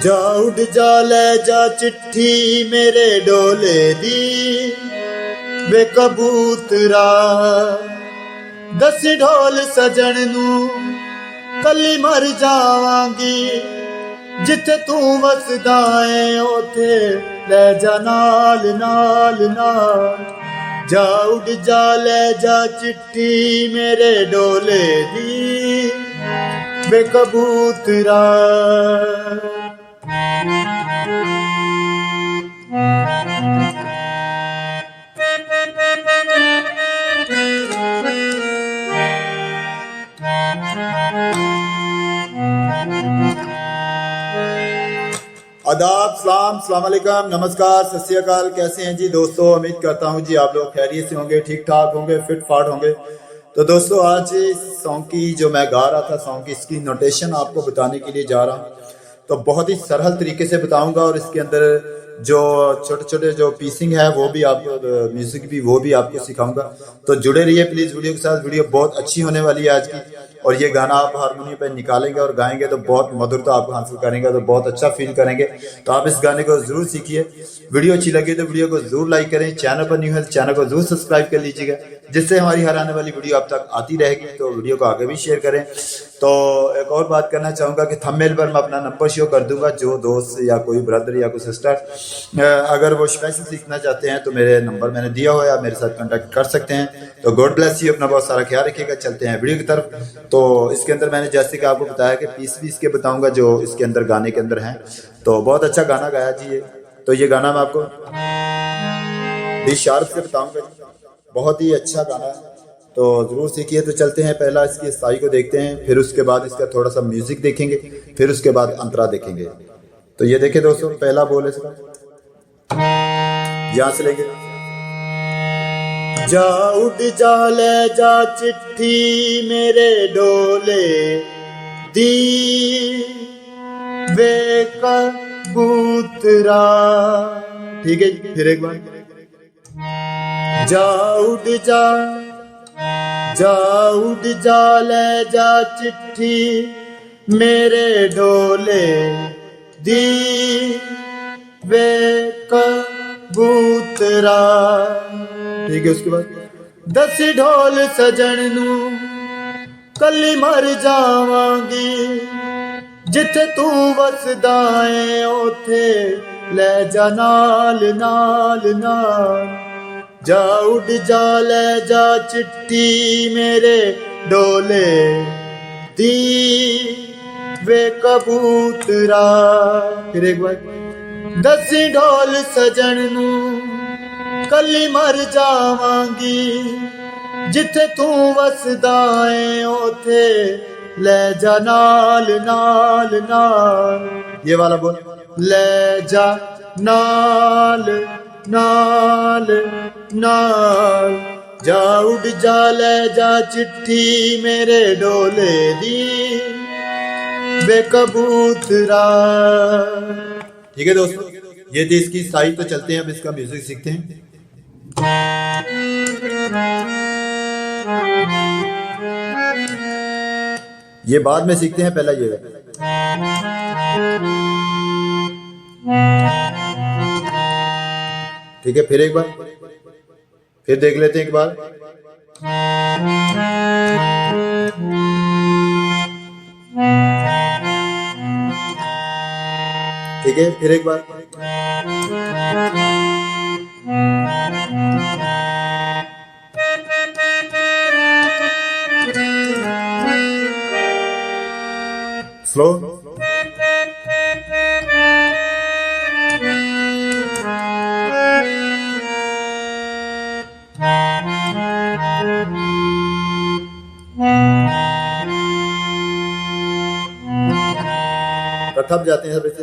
जा उड़ जा ले जा चिट्ठी मेरे डोले दी वे कबूतरा दस ढोल सजन नू कली मर जावांगी जिथे तू वसदा है ओथे ले जा नाल नाल नाल जा उड़ जा ले जा चिट्ठी मेरे डोले दी वे कबूतरा। आदाब, सलाम, अस्सलाम वालेकुम, नमस्कार, सत श्री अकाल। कैसे हैं जी दोस्तों? उम्मीद करता हूं जी आप लोग खैरियत से होंगे, ठीक ठाक होंगे, फिट फाट होंगे। तो दोस्तों आज इस सॉन्ग की जो मैं गा रहा था सॉन्ग की इसकी नोटेशन आपको बताने के लिए जा रहा हूं। तो बहुत ही सरल तरीके से बताऊंगा और इसके अंदर जो छोटे छोटे जो पीसिंग है वो भी आपको, म्यूजिक भी वो भी आपको सिखाऊंगा। तो जुड़े रहिए प्लीज वीडियो के साथ। वीडियो बहुत अच्छी होने वाली है आज की, और ये गाना आप हारमोनियम पे निकालेंगे और गाएंगे तो बहुत मधुरता आप हासिल करेंगे, तो बहुत अच्छा फील करेंगे। तो आप इस गाने को जरूर सीखिए। वीडियो अच्छी लगी तो वीडियो को जरूर लाइक करें। चैनल पर न्यू है तो चैनल को जरूर सब्सक्राइब कर लीजिएगा, जिससे हमारी हर आने वाली वीडियो आप तक आती रहेगी। तो वीडियो को आगे भी शेयर करें। तो एक और बात करना चाहूँगा कि थंबनेल पर मैं अपना नंबर शो कर दूंगा। जो दोस्त या कोई ब्रदर या कोई सिस्टर अगर वो स्पेशल सीखना चाहते हैं तो मेरे नंबर मैंने दिया हुआ है, आप मेरे साथ कांटेक्ट कर सकते हैं। तो गॉड ब्लेस यू, अपना बहुत सारा ख्याल रखिएगा। चलते हैं वीडियो की तरफ। तो इसके अंदर मैंने जैसे कि आपको बताया कि पीस भी इसके बताऊंगा जो इसके अंदर गाने के अंदर हैं। तो बहुत अच्छा गाना गाया जी ये। तो ये गाना मैं आपको डी शार्प से बताऊंगा, बहुत ही अच्छा गाना है, तो जरूर सीखिए। तो चलते हैं, पहला इसकी स्थाई को देखते हैं, फिर उसके बाद इसका थोड़ा सा म्यूजिक देखेंगे, फिर उसके बाद अंतरा देखेंगे। तो ये देखें दोस्तों, पहला बोल इसका यहां से लेंगे। जा उड़ जा ले जा चिट्ठी मेरे डोले दी वे कबूतरा। ठीक है, फिर एक बार जा उड़ जा ले जा चिट्ठी मेरे डोले दी वे कबूतरा। ठीक है, उसके बाद दस ढोल सजन नू कली मर जावांगी जिथे तू वसदा है ओथे ले जा नाल नाल नाल जा उड़ जा ले जा चिट्ठी मेरे डोले दी वे कबूतरा। फिर एक बार दस ढोल सजन नू कली मर जावांगी जिथे तू वसदा है ओथे ले जा नाल नाल नाल। ये वाला बोल, ले जा नाल नाल नाल जा उड़ जा ले जा चिट्ठी मेरे डोले दी वे कबूतरा। ठीक है दोस्तों, ये थी इसकी साइड। तो चलते हैं, अब इसका म्यूजिक सीखते हैं। ये बाद में सीखते हैं, पहला ये ठीक है। फिर एक बार, फिर देख लेते हैं एक बार। ठीक है, फिर एक बार। स्लो। तो थक जाते हैं सब ऐसे।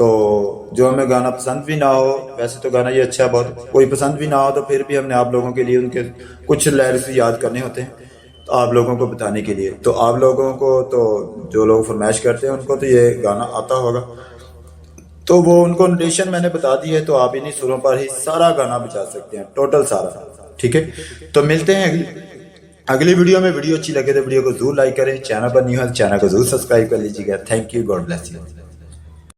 तो जो हमें गाना पसंद भी ना हो, वैसे तो गाना ये अच्छा है बहुत, कोई पसंद भी ना हो तो फिर भी हमने आप लोगों के लिए उनके कुछ लिरिक्स याद करने होते हैं तो आप लोगों को बताने के लिए। तो आप लोगों को तो जो लोग फरमाइश करते हैं उनको तो ये गाना आता होगा, तो वो उनको नोटेशन मैंने बता दी है, तो आप इन्हीं सुरों पर ही सारा गाना बजा सकते हैं, टोटल सारा। ठीक है, तो मिलते हैं अगली वीडियो में। वीडियो अच्छी लगे तो वीडियो को जरूर लाइक करें, चैनल पर न्यू है तो चैनल को जरूर सब्सक्राइब कर लीजिएगा। Thank you, God bless you.